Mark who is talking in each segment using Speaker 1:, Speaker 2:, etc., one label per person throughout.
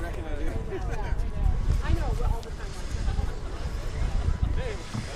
Speaker 1: All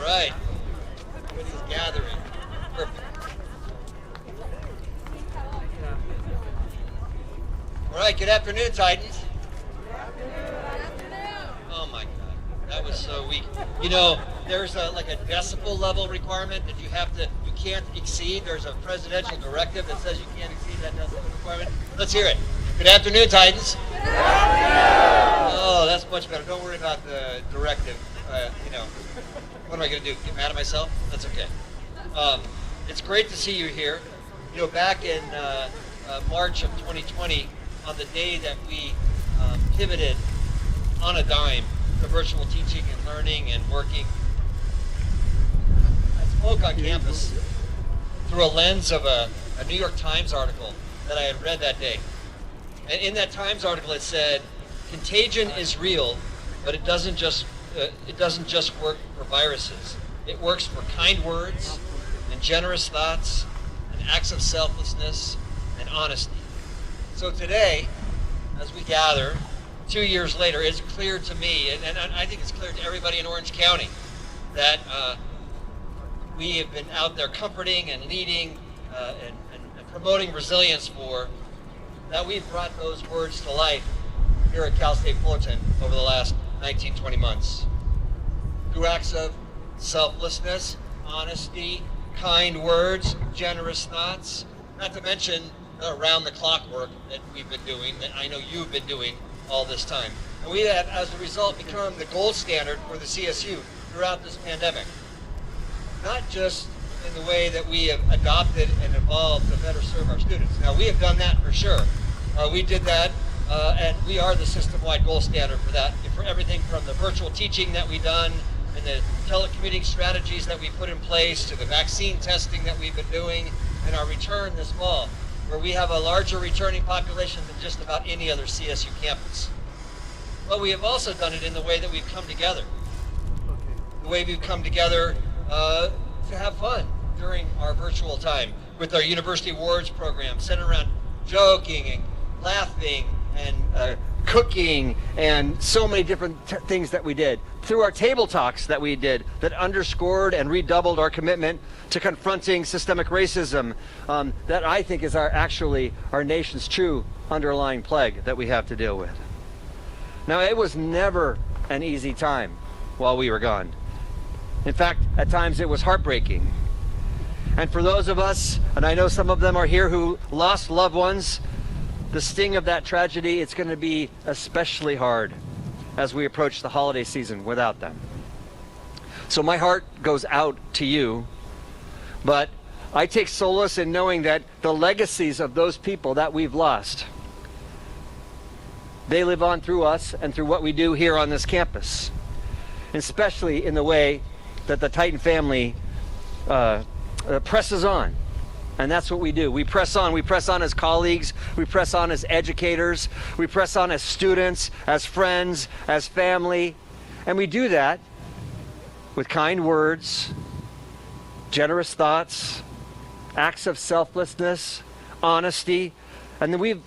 Speaker 1: right. Everybody's gathering. Perfect. All right, good afternoon, Titans. Oh my God, that was so weak. You know, there's like a decibel level requirement that you can't exceed. There's a presidential directive that says you can't exceed that decibel requirement. Let's hear it. Good afternoon, Titans. Good afternoon. Oh, that's much better. Don't worry about the directive. What am I going to do? Get mad at myself? That's okay. It's great to see you here. You know, back in March of 2020, on the day that we pivoted on a dime to virtual teaching and learning and working, I spoke on campus through a lens of a New York Times article that I had read that day. And in that Times article it said, contagion is real, but it doesn't just work for viruses. It works for kind words and generous thoughts and acts of selflessness and honesty. So today, as we gather, 2 years later, it's clear to me, and I think it's clear to everybody in Orange County, that we have been out there comforting and leading and promoting resilience for, that we've brought those words to life here at Cal State Fullerton over the last 19, 20 months. Through acts of selflessness, honesty, kind words, generous thoughts, not to mention around the clock work that we've been doing, that I know you've been doing all this time. And we have, as a result, become the gold standard for the CSU throughout this pandemic. Not just in the way that we have adopted and evolved to better serve our students. Now, we have done that for sure. We did that, and we are the system-wide gold standard for that, for everything from the virtual teaching that we've done, and the telecommuting strategies that we put in place, to the vaccine testing that we've been doing, and our return this fall, where we have a larger returning population than just about any other CSU campus. But we have also done it in the way that we've come together. The way we've come together to have fun during our virtual time with our University Awards program, centered around joking and laughing and cooking and so many different things that we did. Through our table talks that we did that underscored and redoubled our commitment to confronting systemic racism that I think is actually our nation's true underlying plague that we have to deal with. Now, it was never an easy time while we were gone. In fact, at times it was heartbreaking. And for those of us, and I know some of them are here, who lost loved ones, the sting of that tragedy, it's going to be especially hard as we approach the holiday season without them. So my heart goes out to you, but I take solace in knowing that the legacies of those people that we've lost, they live on through us and through what we do here on this campus, especially in the way that the Titan family presses on. And that's what we do. We press on. We press on as colleagues. We press on as educators. We press on as students, as friends, as family. And we do that with kind words, generous thoughts, acts of selflessness, honesty. And then we've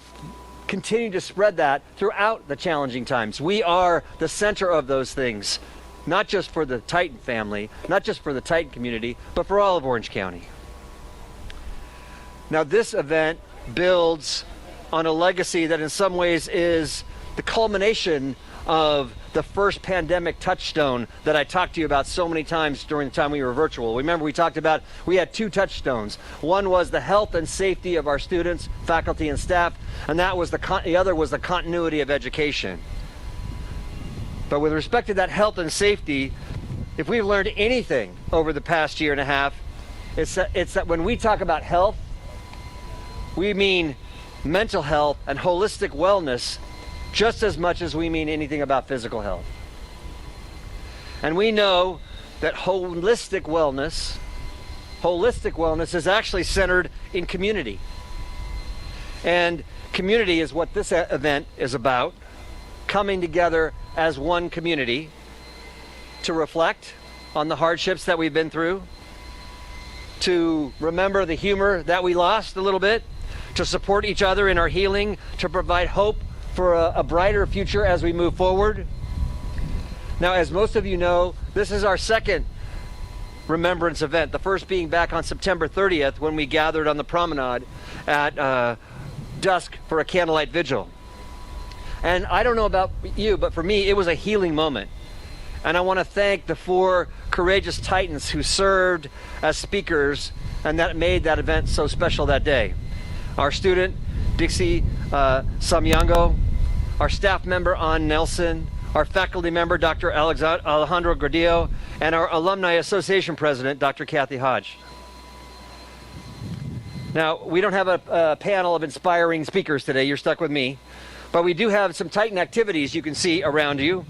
Speaker 1: continued to spread that throughout the challenging times. We are the center of those things, not just for the Titan family, not just for the Titan community, but for all of Orange County. Now, this event builds on a legacy that in some ways is the culmination of the first pandemic touchstone that I talked to you about so many times during the time we were virtual. Remember, we talked about, we had two touchstones. One was the health and safety of our students, faculty, and staff, and that was the other was the continuity of education. But with respect to that health and safety, if we've learned anything over the past year and a half, it's that when we talk about health, we mean mental health and holistic wellness just as much as we mean anything about physical health. And we know that holistic wellness is actually centered in community. And community is what this event is about, coming together as one community to reflect on the hardships that we've been through, to remember the humor that we lost a little bit, to support each other in our healing, to provide hope
Speaker 2: for a brighter future as we move forward. Now, as most of you know, this is our second remembrance event, the first being back on September 30th when we gathered on the promenade at dusk for a candlelight vigil. And I don't know about you, but for me, it was a healing moment. And I want to thank the 4 courageous Titans who served as speakers and that made that event so special that day. Our student, Dixie Samyango, our staff member, Ann Nelson, our faculty member, Dr. Alejandro Gordillo, and our Alumni Association President, Dr. Kathy Hodge. Now, we don't have a panel of inspiring speakers today. You're stuck with me. But we do have some Titan activities you can see around you.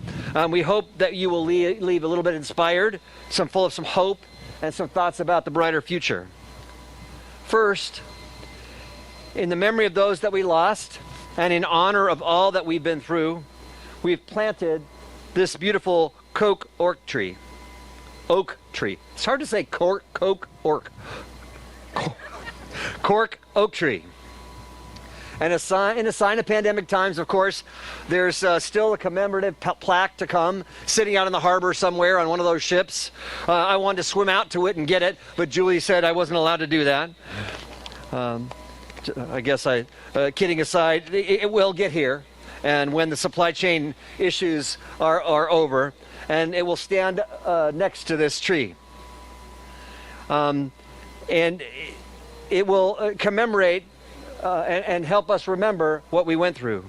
Speaker 2: We hope that you will leave a little bit inspired, full of some hope, and some thoughts about the brighter future. First, in the memory of those that we lost, and in honor of all that we've been through, we've planted this beautiful cork oak tree. Oak tree. It's hard to say cork oak tree. And in a sign of pandemic times, of course, there's still a commemorative plaque to come, sitting out in the harbor somewhere on one of those ships. I wanted to swim out to it and get it, but Julie said I wasn't allowed to do that. I guess kidding aside, it will get here. And when the supply chain issues are over, and it will stand next to this tree. And it will commemorate and help us remember what we went through.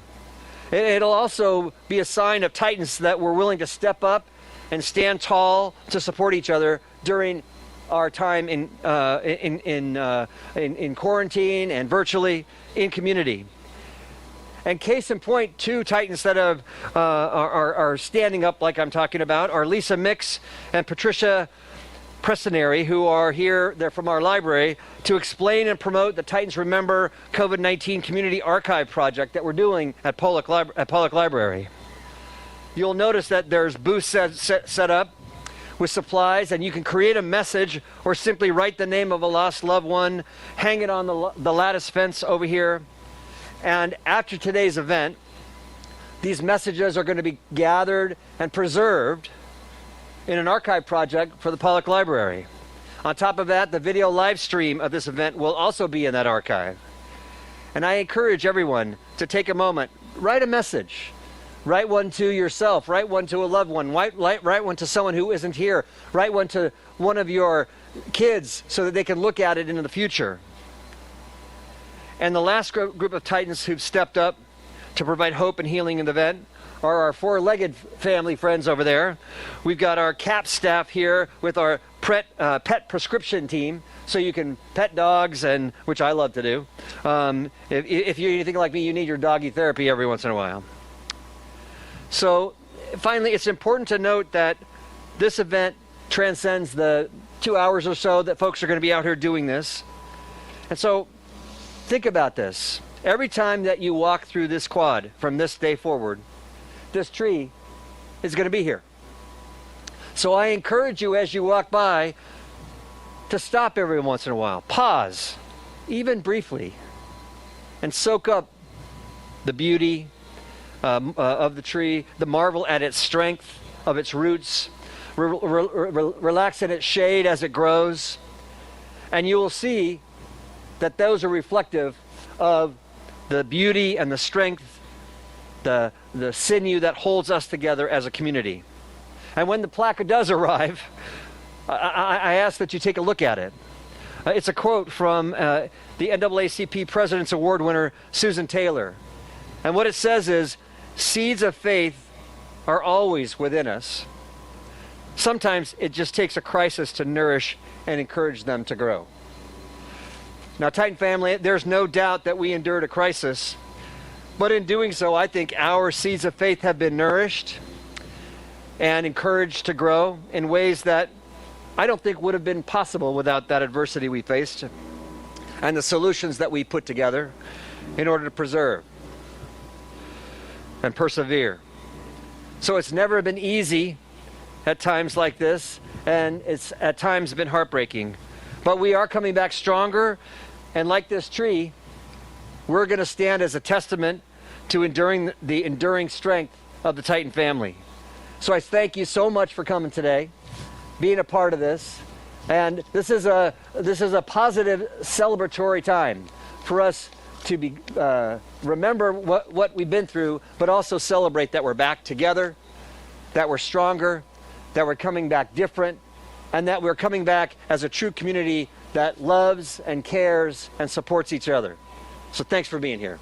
Speaker 2: It'll also be a sign of Titans that we're willing to step up and stand tall to support each other during our time in quarantine and virtually in community. And case in point, 2 Titans that are standing up like I'm talking about are Lisa Mix and Patricia Prestonary, who are here. They're from our library to explain and promote the Titans Remember COVID-19 Community Archive project that we're doing at Pollock Library. You'll notice that there's booths set up with supplies, and you can create a message or simply write the name of a lost loved one, hang it on the lattice fence over here. And after today's event, these messages are going to be gathered and preserved in an archive project for the Pollock Library. On top of that, the video live stream of this event will also be in that archive. And I encourage everyone to take a moment, write a message. Write one to yourself, write one to a loved one, write one to someone who isn't here, write one to one of your kids so that they can look at it in the future. And the last group of Titans who've stepped up to provide hope and healing in the event are our 4-legged family friends over there. We've got our CAP staff here with our pet prescription team, so you can pet dogs, and which I love to do. If you're anything like me, you need your doggy therapy every once in a while. So finally, it's important to note that this event transcends the 2 hours or so that folks are going to be out here doing this. And so think about this. Every time that you walk through this quad from this day forward, this tree is going to be here. So I encourage you as you walk by to stop every once in a while, pause, even briefly, and soak up the beauty of the tree, the marvel at its strength of its roots, relax in its shade as it grows, and you will see that those are reflective of the beauty and the strength, the sinew that holds us together as a community. And when the plaque does arrive, I ask that you take a look at it. It's a quote from the NAACP President's Award winner, Susan Taylor. And what it says is, seeds of faith are always within us. Sometimes it just takes a crisis to nourish and encourage them to grow. Now, Titan family, there's no doubt that we endured a crisis, but in doing so, I think our seeds of faith have been nourished and encouraged to grow in ways that I don't think would have been possible without that adversity we faced and the solutions that we put together in order to preserve and persevere. So it's never been easy at times like this, and it's at times been heartbreaking. But we are coming back stronger, and like this tree, we're going to stand as a testament to the enduring strength of the Titan family. So I thank you so much for coming today, being a part of this. And this is a positive celebratory time for us to remember what we've been through, but also celebrate that we're back together, that we're stronger, that we're coming back different, and that we're coming back as a true community that loves and cares and supports each other. So thanks for being here.